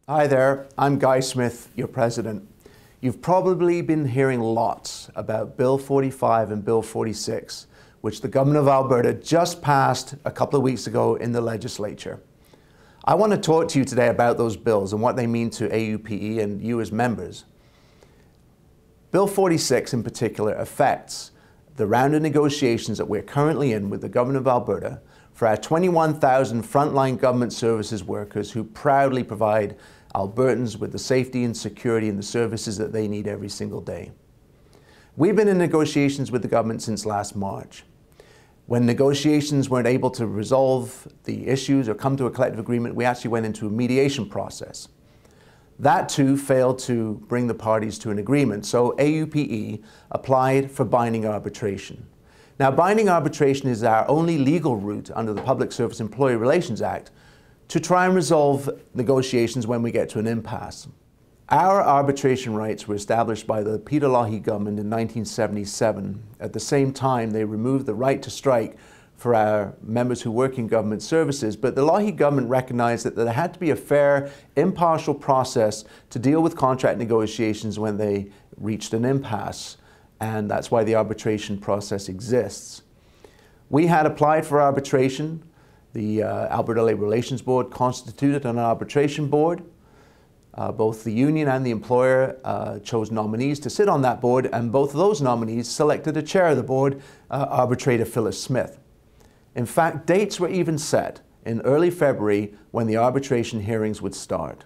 Hi there, I'm Guy Smith, your president. You've probably been hearing lots about Bill 45 and Bill 46, which the government of Alberta just passed a couple of weeks ago in the legislature. I want to talk to you today about those bills and what they mean to AUPE and you as members. Bill 46 in particular affects the round of negotiations that we're currently in with the government of Alberta for our 21,000 frontline government services workers who proudly provide Albertans with the safety and security and the services that they need every single day. We've been in negotiations with the government since last March. When negotiations weren't able to resolve the issues or come to a collective agreement, we actually went into a mediation process. That too failed to bring the parties to an agreement, so AUPE applied for binding arbitration. Now, binding arbitration is our only legal route under the Public Service Employee Relations Act to try and resolve negotiations when we get to an impasse. Our arbitration rights were established by the Peter Lougheed government in 1977. At the same time, they removed the right to strike for our members who work in government services, but the Lougheed government recognized that there had to be a fair, impartial process to deal with contract negotiations when they reached an impasse, and that's why the arbitration process exists. We had applied for arbitration. The Alberta Labour Relations Board constituted an arbitration board. Both the union and the employer chose nominees to sit on that board, and both of those nominees selected a chair of the board, arbitrator Phyllis Smith. In fact, dates were even set in early February when the arbitration hearings would start.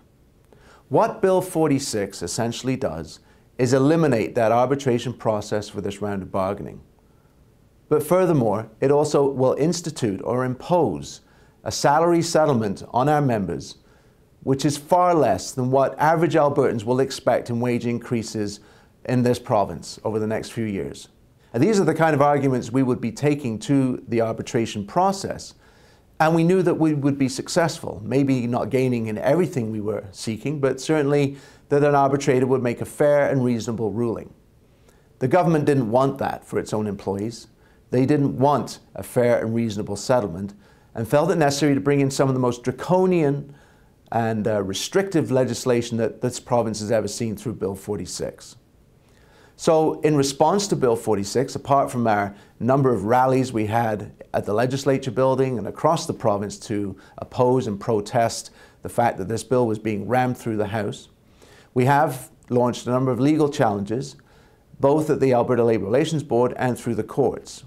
What Bill 46 essentially does is eliminate that arbitration process for this round of bargaining. But furthermore, it also will institute or impose a salary settlement on our members, which is far less than what average Albertans will expect in wage increases in this province over the next few years. And these are the kind of arguments we would be taking to the arbitration process, and we knew that we would be successful, maybe not gaining in everything we were seeking, but certainly that an arbitrator would make a fair and reasonable ruling. The government didn't want that for its own employees. They didn't want a fair and reasonable settlement and felt it necessary to bring in some of the most draconian and restrictive legislation that this province has ever seen through Bill 46. So in response to Bill 46, apart from our number of rallies we had at the legislature building and across the province to oppose and protest the fact that this bill was being rammed through the House, we have launched a number of legal challenges, both at the Alberta Labour Relations Board and through the courts.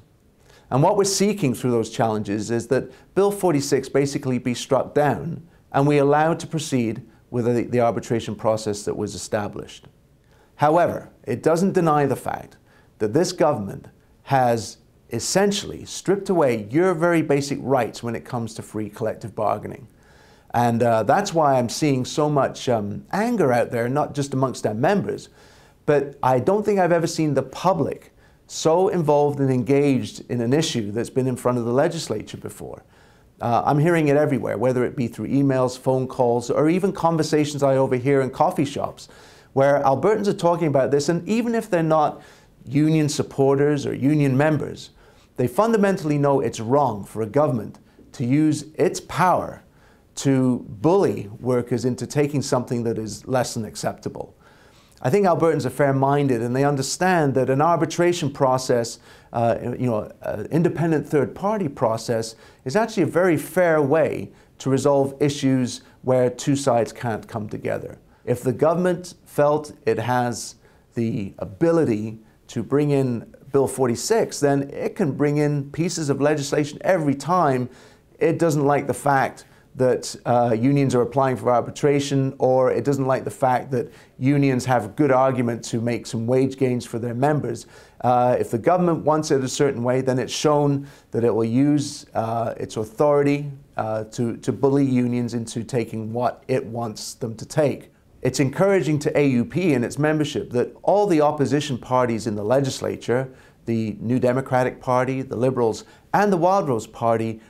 And what we're seeking through those challenges is that Bill 46 basically be struck down and we allowed to proceed with the arbitration process that was established. However, it doesn't deny the fact that this government has essentially stripped away your very basic rights when it comes to free collective bargaining. And that's why I'm seeing so much anger out there, not just amongst our members, but I don't think I've ever seen the public so involved and engaged in an issue that's been in front of the legislature before. I'm hearing it everywhere, whether it be through emails, phone calls, or even conversations I overhear in coffee shops, where Albertans are talking about this, and even if they're not union supporters or union members, they fundamentally know it's wrong for a government to use its power to bully workers into taking something that is less than acceptable. I think Albertans are fair-minded and they understand that an arbitration process, an independent third-party process, is actually a very fair way to resolve issues where two sides can't come together. If the government felt it has the ability to bring in Bill 46, then it can bring in pieces of legislation every time it doesn't like the fact that unions are applying for arbitration, or it doesn't like the fact that unions have a good argument to make some wage gains for their members. If the government wants it a certain way, then it's shown that it will use its authority to bully unions into taking what it wants them to take. It's encouraging to AUPE and its membership that all the opposition parties in the legislature, the New Democratic Party, the Liberals, and the Wildrose Party,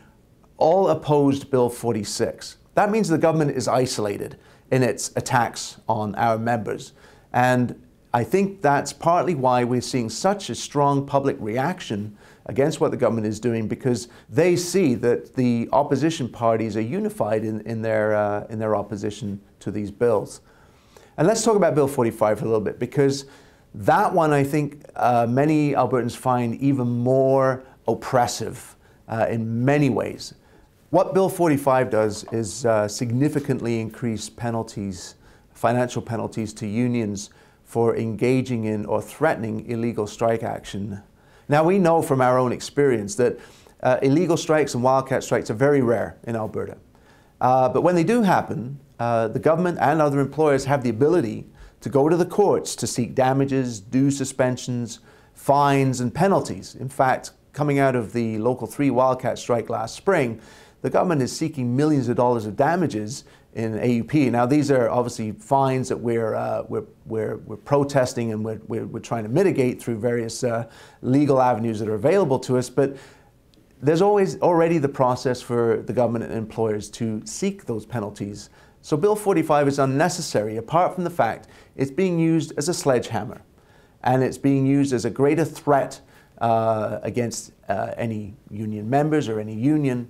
all opposed Bill 46. That means the government is isolated in its attacks on our members. And I think that's partly why we're seeing such a strong public reaction against what the government is doing, because they see that the opposition parties are unified in their opposition to these bills. And let's talk about Bill 45 for a little bit, because that one I think many Albertans find even more oppressive in many ways. What Bill 45 does is significantly increase penalties, financial penalties to unions for engaging in or threatening illegal strike action. Now, we know from our own experience that illegal strikes and wildcat strikes are very rare in Alberta. But when they do happen, the government and other employers have the ability to go to the courts to seek damages, due suspensions, fines, and penalties. In fact, coming out of the Local 3 wildcat strike last spring, the government is seeking millions of dollars of damages in AUPE. Now, these are obviously fines that we're protesting and we're trying to mitigate through various legal avenues that are available to us. But there's already the process for the government and employers to seek those penalties. So Bill 45 is unnecessary, apart from the fact it's being used as a sledgehammer, and it's being used as a greater threat against any union members or any union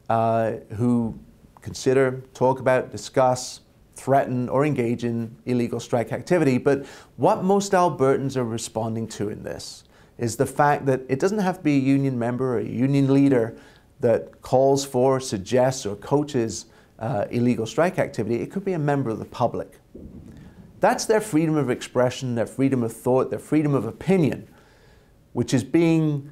who consider, talk about, discuss, threaten, or engage in illegal strike activity. But what most Albertans are responding to in this is the fact that it doesn't have to be a union member or a union leader that calls for, suggests, or coaches illegal strike activity. It could be a member of the public. That's their freedom of expression, their freedom of thought, their freedom of opinion, which is being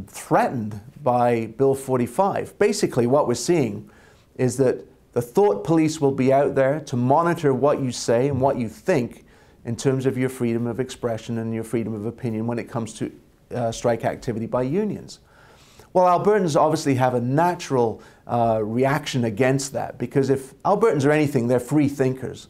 threatened by Bill 45. Basically, what we're seeing is that the thought police will be out there to monitor what you say and what you think in terms of your freedom of expression and your freedom of opinion when it comes to strike activity by unions. Well, Albertans obviously have a natural reaction against that, because if Albertans are anything, they're free thinkers.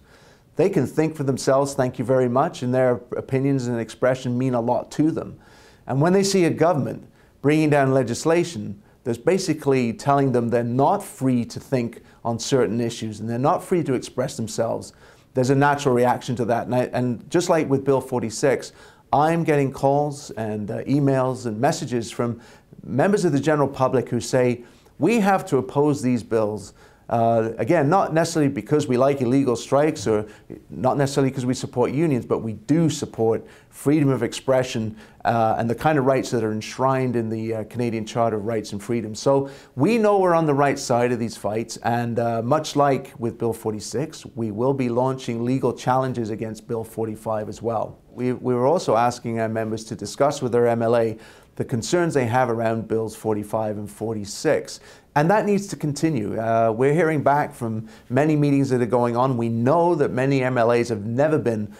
They can think for themselves, thank you very much, and their opinions and expression mean a lot to them. And when they see a government bringing down legislation that's basically telling them they're not free to think on certain issues and they're not free to express themselves, there's a natural reaction to that. And just like with Bill 46, I'm getting calls and emails and messages from members of the general public who say, we have to oppose these bills. Again, not necessarily because we like illegal strikes or not necessarily because we support unions, but we do support freedom of expression and the kind of rights that are enshrined in the Canadian Charter of Rights and Freedoms. So we know we're on the right side of these fights, and much like with Bill 46, we will be launching legal challenges against Bill 45 as well. We were also asking our members to discuss with their MLA the concerns they have around Bills 45 and 46. And that needs to continue. We're hearing back from many meetings that are going on. We know that many MLAs have never been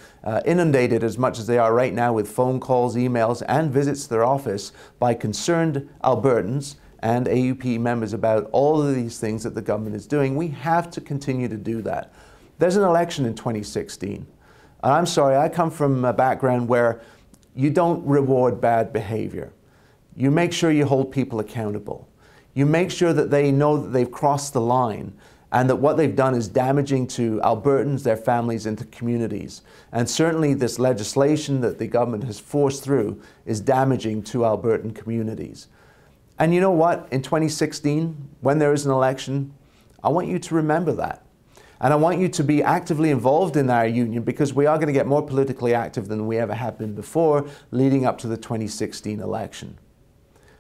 inundated as much as they are right now with phone calls, emails, and visits to their office by concerned Albertans and AUPE members about all of these things that the government is doing. We have to continue to do that. There's an election in 2016. And I'm sorry, I come from a background where you don't reward bad behavior. You make sure you hold people accountable. You make sure that they know that they've crossed the line and that what they've done is damaging to Albertans, their families, and to communities. And certainly this legislation that the government has forced through is damaging to Albertan communities. And you know what? In 2016, when there is an election, I want you to remember that. And I want you to be actively involved in our union, because we are going to get more politically active than we ever have been before leading up to the 2016 election.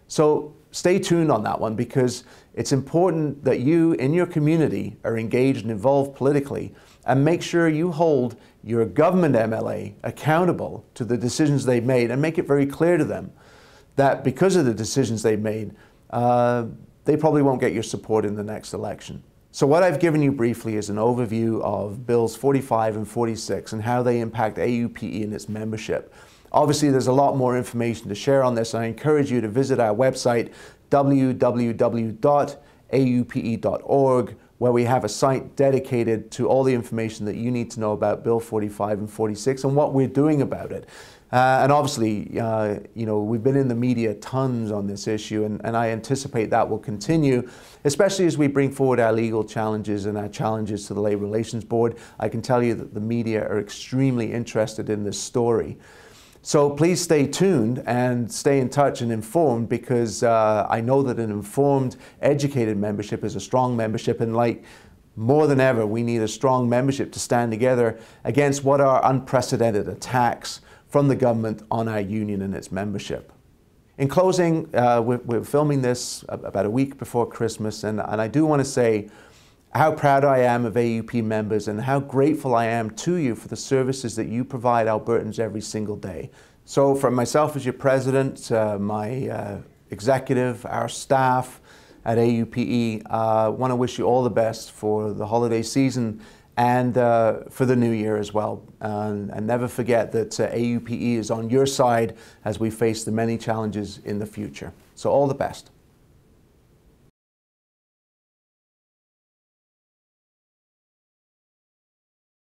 So stay tuned on that one, because it's important that you in your community are engaged and involved politically, and make sure you hold your government MLA accountable to the decisions they've made, and make it very clear to them that because of the decisions they've made, they probably won't get your support in the next election. So what I've given you briefly is an overview of Bills 45 and 46 and how they impact AUPE and its membership. Obviously, there's a lot more information to share on this. I encourage you to visit our website, www.aupe.org, where we have a site dedicated to all the information that you need to know about Bill 45 and 46 and what we're doing about it. And obviously, we've been in the media tons on this issue, and I anticipate that will continue, especially as we bring forward our legal challenges and our challenges to the Labour Relations Board. I can tell you that the media are extremely interested in this story. So please stay tuned and stay in touch and informed, because I know that an informed, educated membership is a strong membership, and more than ever, we need a strong membership to stand together against what are unprecedented attacks from the government on our union and its membership. In closing, we're filming this about a week before Christmas, and I do want to say how proud I am of AUPE members and how grateful I am to you for the services that you provide Albertans every single day. So from myself as your president, my executive, our staff at AUPE, I want to wish you all the best for the holiday season and for the new year as well. And never forget that AUPE is on your side as we face the many challenges in the future. So all the best.